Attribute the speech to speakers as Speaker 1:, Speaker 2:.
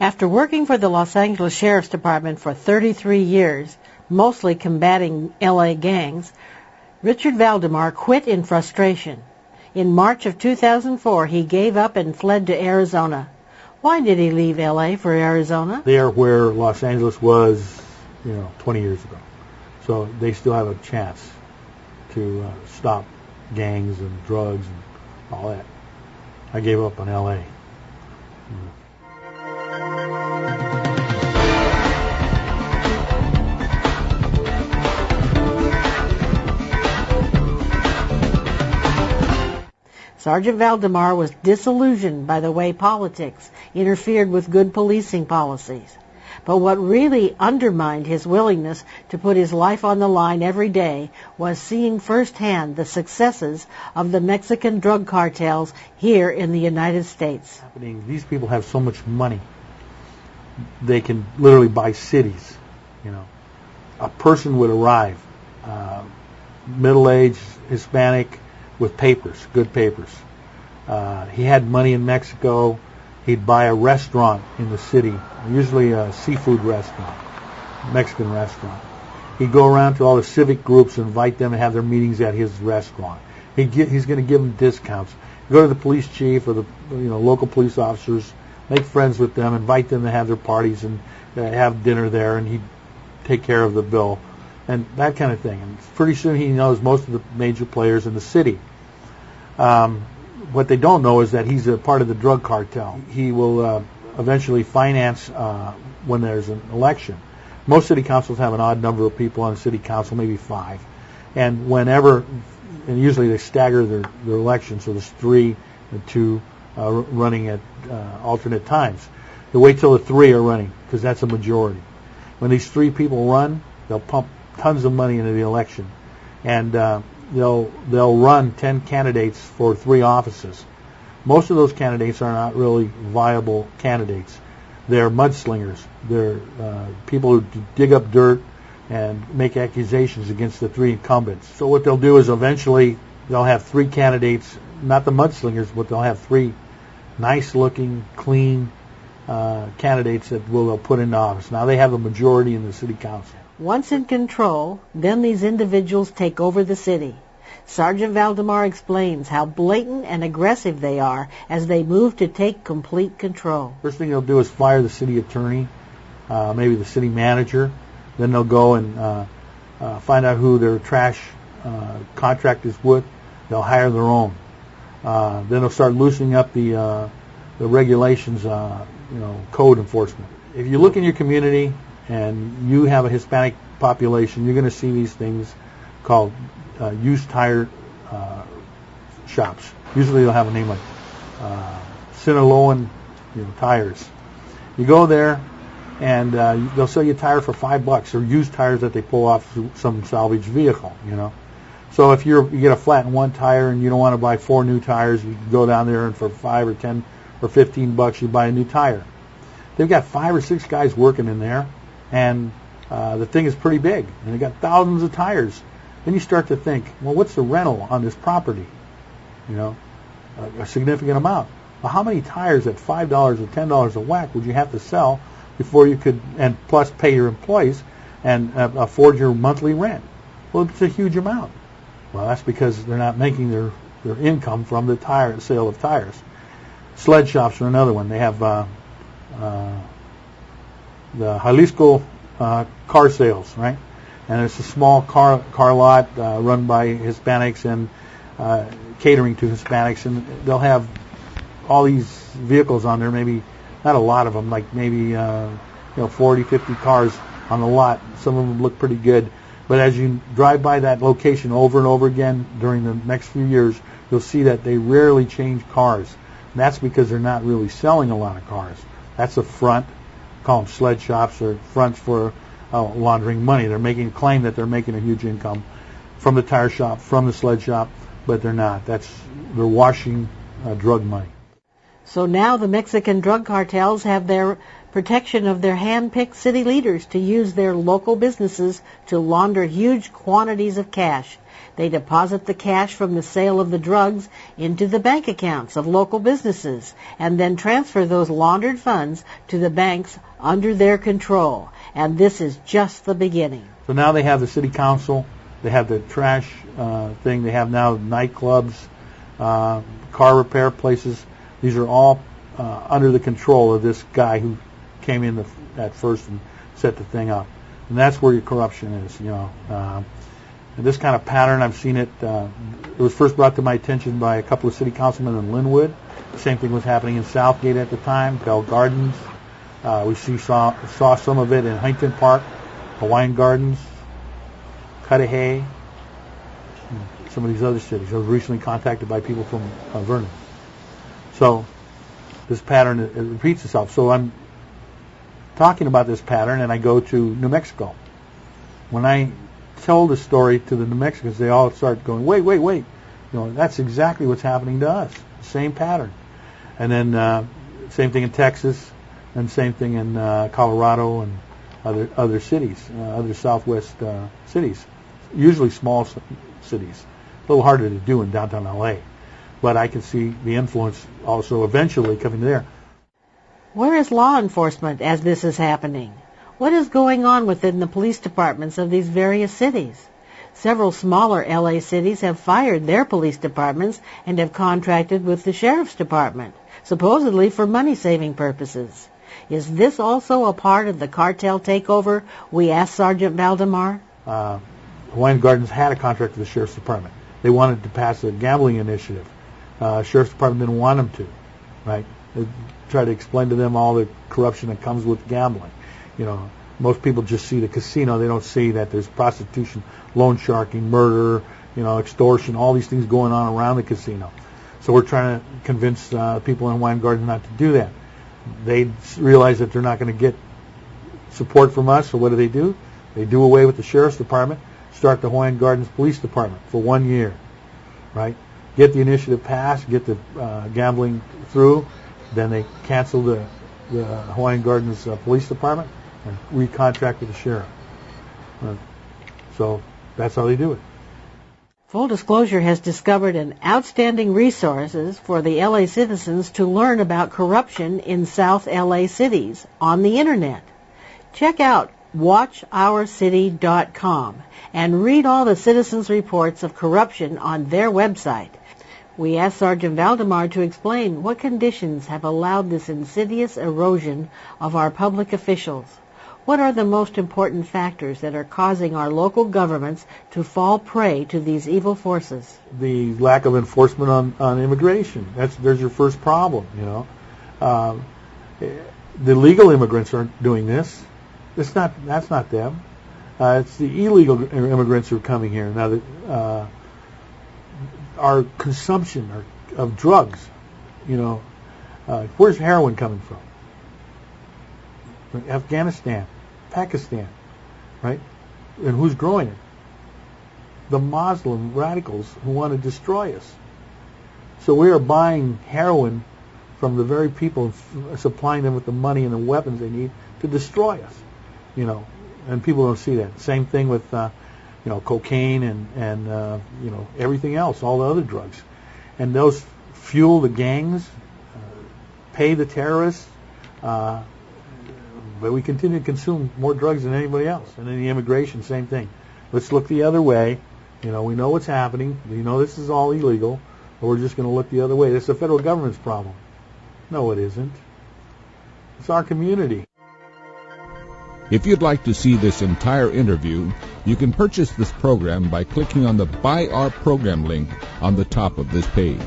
Speaker 1: After working for the Los Angeles Sheriff's Department for 33 years, mostly combating L.A. gangs, Richard Valdemar quit in frustration. In March of 2004, he gave up and fled to Arizona. Why did he leave L.A. for Arizona?
Speaker 2: They are where Los Angeles was, 20 years ago. So they still have a chance to stop gangs and drugs and all that. I gave up on L.A.
Speaker 1: Sergeant Valdemar was disillusioned by the way politics interfered with good policing policies. But what really undermined his willingness to put his life on the line every day was seeing firsthand the successes of the Mexican drug cartels here in the United States.
Speaker 2: These people have so much money, they can literally buy cities. A person would arrive, middle-aged, Hispanic, with papers, good papers. He had money in Mexico. He'd buy a restaurant in the city, usually a seafood restaurant, Mexican restaurant. He'd go around to all the civic groups and invite them to have their meetings at his restaurant. He's going to give them discounts. Go to the police chief or the local police officers, make friends with them, invite them to have their parties and have dinner there, and he'd take care of the bill and that kind of thing. And pretty soon he knows most of the major players in the city. What they don't know is that he's a part of the drug cartel. He will eventually finance when there's an election. Most city councils have an odd number of people on the city council, maybe 5. And usually they stagger their elections, so there's 3 and 2 running at alternate times. They wait till the 3 are running, because that's a majority. When these 3 people run, they'll pump tons of money into the election. And they'll run 10 candidates for 3 offices. Most of those candidates are not really viable candidates. They're mudslingers. They're people who dig up dirt and make accusations against the 3 incumbents. So what they'll do is eventually they'll have 3 candidates, not the mudslingers, but they'll have 3 nice-looking, clean candidates that they'll put into office. Now they have a majority in the city council.
Speaker 1: Once in control, then these individuals take over the city. Sergeant Valdemar explains how blatant and aggressive they are as they move to take complete control.
Speaker 2: First thing they'll do is fire the city attorney, maybe the city manager. Then they'll go and find out who their trash contract is with. They'll hire their own. Then they'll start loosening up the regulations, code enforcement. If you look in your community and you have a Hispanic population, you're going to see these things called used tire shops. Usually they'll have a name like Sinaloan tires. You go there and they'll sell you a tire for $5, or used tires that they pull off some salvage vehicle. So if you get a flat in one tire and you don't want to buy 4 new tires, you can go down there and for $5 or $10 or $15 you buy a new tire. They've got 5 or 6 guys working in there, and the thing is pretty big, and they got thousands of tires. Then you start to think, well, what's the rental on this property? A significant amount. Well, how many tires at $5 or $10 a whack would you have to sell before you could, and plus pay your employees and afford your monthly rent? Well, it's a huge amount. Well, that's because they're not making their income from the sale of tires. Sled shops are another one. They have the Jalisco car sales, right? And it's a small car lot run by Hispanics and catering to Hispanics, and they'll have all these vehicles on there, maybe not a lot of them, like maybe 40, 50 cars on the lot. Some of them look pretty good. But as you drive by that location over and over again during the next few years, you'll see that they rarely change cars. And that's because they're not really selling a lot of cars. That's a front. Call them sled shops, or fronts for laundering money. They're making a claim that they're making a huge income from the tire shop, from the sled shop, but they're not. They're washing drug money.
Speaker 1: So now the Mexican drug cartels have their protection of their hand-picked city leaders to use their local businesses to launder huge quantities of cash. They deposit the cash from the sale of the drugs into the bank accounts of local businesses and then transfer those laundered funds to the banks under their control. And this is just the beginning.
Speaker 2: So now they have the city council, they have the trash thing, they have now nightclubs, car repair places. These are all under the control of this guy who came in at first and set the thing up. And that's where your corruption is, you know. And this kind of pattern, I've seen it. It was first brought to my attention by a couple of city councilmen in Lynwood. The same thing was happening in Southgate at the time, Gardens. We saw some of it in Huntington Park, Hawaiian Gardens, Cudahy, some of these other cities. I was recently contacted by people from Vernon. So this pattern it repeats itself. So I'm talking about this pattern, and I go to New Mexico. When I tell the story to the New Mexicans, they all start going, wait. You know, that's exactly what's happening to us. Same pattern. And then same thing in Texas, and same thing in Colorado and other cities, other Southwest cities. Usually small cities. A little harder to do in downtown LA. But I can see the influence also eventually coming there.
Speaker 1: Where is law enforcement as this is happening? What is going on within the police departments of these various cities? Several smaller LA cities have fired their police departments and have contracted with the sheriff's department, supposedly for money-saving purposes. Is this also a part of the cartel takeover? We asked Sergeant Valdemar.
Speaker 2: Hawaiian Gardens had a contract with the sheriff's department. They wanted to pass a gambling initiative. Sheriff's department didn't want them to, right? They tried to explain to them all the corruption that comes with gambling. You know, most people just see the casino. They don't see that there's prostitution, loan sharking, murder, you know, extortion, all these things going on around the casino. So we're trying to convince people in Hawaiian Gardens not to do that. They realize that they're not going to get support from us, so what do? They do away with the sheriff's department, start the Hawaiian Gardens Police Department for 1 year, right? Get the initiative passed, get the gambling through, then they cancel the Hawaiian Gardens Police Department and recontract with the sheriff. So that's how they do it.
Speaker 1: Full Disclosure has discovered an outstanding resources for the LA citizens to learn about corruption in South LA cities on the Internet. Check out watchourcity.com and read all the citizens' reports of corruption on their website. We asked Sergeant Valdemar to explain what conditions have allowed this insidious erosion of our public officials. What are the most important factors that are causing our local governments to fall prey to these evil forces?
Speaker 2: The lack of enforcement on immigration. There's your first problem, you know. The legal immigrants aren't doing this. That's not them. It's the illegal immigrants who are coming here. Now, our consumption of drugs, you know, where's heroin coming from? Afghanistan, Pakistan, right? And who's growing it? The Muslim radicals who want to destroy us. So we are buying heroin from the very people, supplying them with the money and the weapons they need to destroy us, you know. And people don't see that. Same thing with, you know, cocaine and you know, everything else, all the other drugs. And those fuel the gangs, pay the terrorists, but we continue to consume more drugs than anybody else. And then the immigration, same thing. Let's look the other way. You know, we know what's happening. We know this is all illegal, but we're just going to look the other way. It's the federal government's problem. No, it isn't. It's our community.
Speaker 3: If you'd like to see this entire interview, you can purchase this program by clicking on the Buy Our Program link on the top of this page.